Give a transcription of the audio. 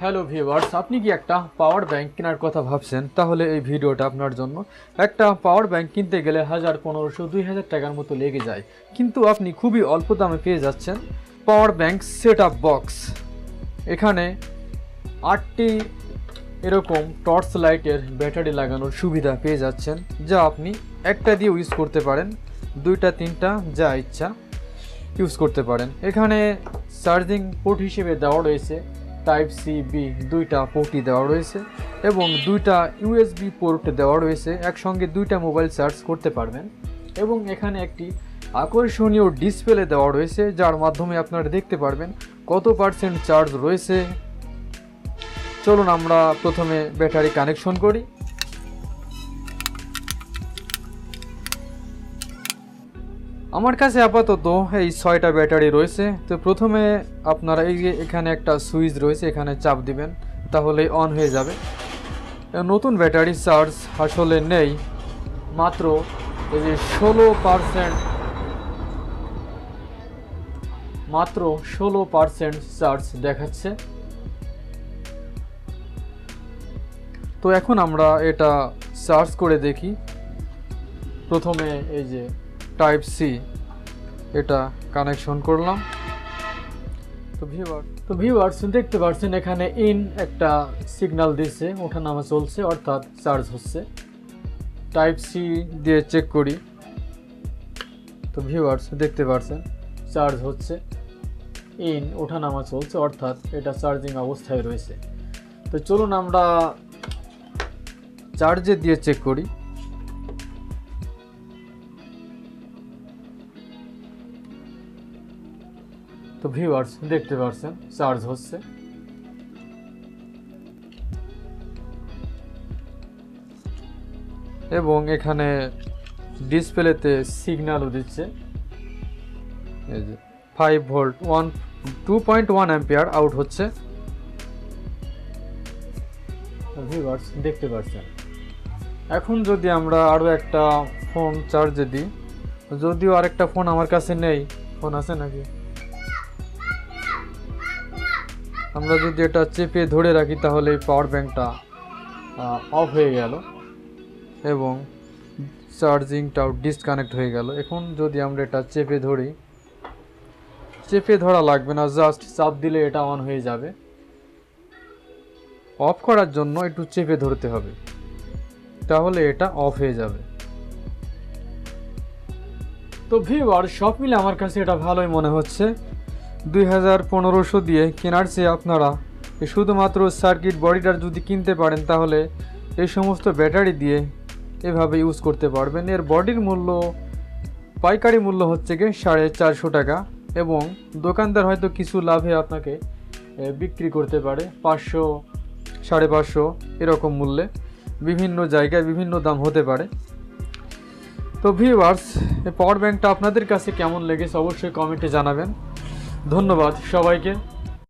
Hello viewers, আপনি কি একটা পাওয়ার ব্যাংক কেনার কথা ভাবছেন? তাহলে এই ভিডিওটা আপনার জন্য। একটা পাওয়ার ব্যাংক কিনতে গেলে 1500-2000 টাকার মতো লেগে যায়, কিন্তু আপনি খুবই অল্প দামে পেয়ে যাচ্ছেন power bank set up box. এখানে 8টি এরকম টর্চ লাইটের ব্যাটারি লাগানোর সুবিধা পেয়ে যাচ্ছেন, যা আপনি একটা দিয়ে ইউজ করতে পারেন, 2টা 3টা যা ইচ্ছা ইউজ করতে পারেন। এখানে চার্জিং পোর্ট হিসেবে দেওয়া রয়েছে টাইপ সি বি, 2টা পোর্টই দেওয়া রয়েছে এবং 2টা ইউএসবি পোর্ট দেওয়া রয়েছে। একসঙ্গে 2টা মোবাইল চার্জ করতে পারবেন এবং এখানে একটি আকর্ষণীয় ডিসপ্লে দেওয়া রয়েছে, যার মাধ্যমে আপনারা দেখতে পারবেন কত পার্সেন্ট চার্জ রয়েছে। চলুন আমরা প্রথমে ব্যাটারি কানেকশন করি। আমার কাছে আপাতত এই 6টা ব্যাটারি রয়েছে। তো প্রথমে আপনারা এই যে এখানে একটা সুইচ রয়েছে, এখানে চাপ দিবেন, তাহলে অন হয়ে যাবে। নতুন ব্যাটারি চার্জ আসলে নেই, মাত্র এই যে 16% চার্জ দেখাচ্ছে। তো এখন আমরা এটা চার্জ করে দেখি। প্রথমে এই যে টাইপ সি এটা কানেকশন করলাম। তো ভিউয়ার্স দেখতে পাচ্ছেন এখানে ইন একটা সিগন্যাল দিচ্ছে, ওঠানামা চলছে, অর্থাৎ চার্জ হচ্ছে। টাইপ সি দিয়ে চেক করি। তো ভিউয়ার্স দেখতে পাচ্ছেন চার্জ হচ্ছে, ইন ওঠানামা চলছে, অর্থাৎ এটা চার্জিং অবস্থায় রয়েছে। তো চলুন আমরা চার্জে দিয়ে চেক করি। তো ভিউয়ার্স দেখতে পাচ্ছেন চার্জ হচ্ছে। এবং এখানে ডিসপ্লেতে সিগন্যালও দিচ্ছে, এই যে 5 ভোল্ট 2.1 অ্যাম্পিয়ার আউট হচ্ছে। ভিউয়ার্স দেখতে পাচ্ছেন। এখন যদি আমরা আরও একটা ফোন চার্জে দিই, যদিও আরেকটা ফোন আমার কাছে নেই, ফোন আছে নাকি? আমরা যদি এটা চেপে ধরে রাখি তাহলে এই পাওয়ার ব্যাংকটা অফ হয়ে গেল এবং চার্জিংটাও ডিসকানেক্ট হয়ে গেল। এখন যদি আমরা এটা চেপে ধরি, চেপে ধরা লাগবে না, জাস্ট চাপ দিলে এটা অন হয়ে যাবে। অফ করার জন্য একটু চেপে ধরতে হবে, তাহলে এটা অফ হয়ে যাবে। তো ভিউয়ার সব মিলে আমার কাছে এটা ভালোই মনে হচ্ছে। 2500 দিয়ে কেনার চেয়ে আপনারা শুধুমাত্র সার্কিট বডিটার যদি কিনতে পারেন, তাহলে এই সমস্ত ব্যাটারি দিয়ে এভাবে ইউজ করতে পারবেন। এর বডির মূল্য, পাইকারি মূল্য হচ্ছে গিয়ে 450 টাকা এবং দোকানদার হয়তো কিছু লাভে আপনাকে বিক্রি করতে পারে 500, 550 এরকম মূল্যে। বিভিন্ন জায়গায় বিভিন্ন দাম হতে পারে। তো ভিউয়ার্স, এই পাওয়ার ব্যাংকটা আপনাদের কাছে কেমন লেগেছে অবশ্যই কমেন্টে জানাবেন। ধন্যবাদ সবাইকে।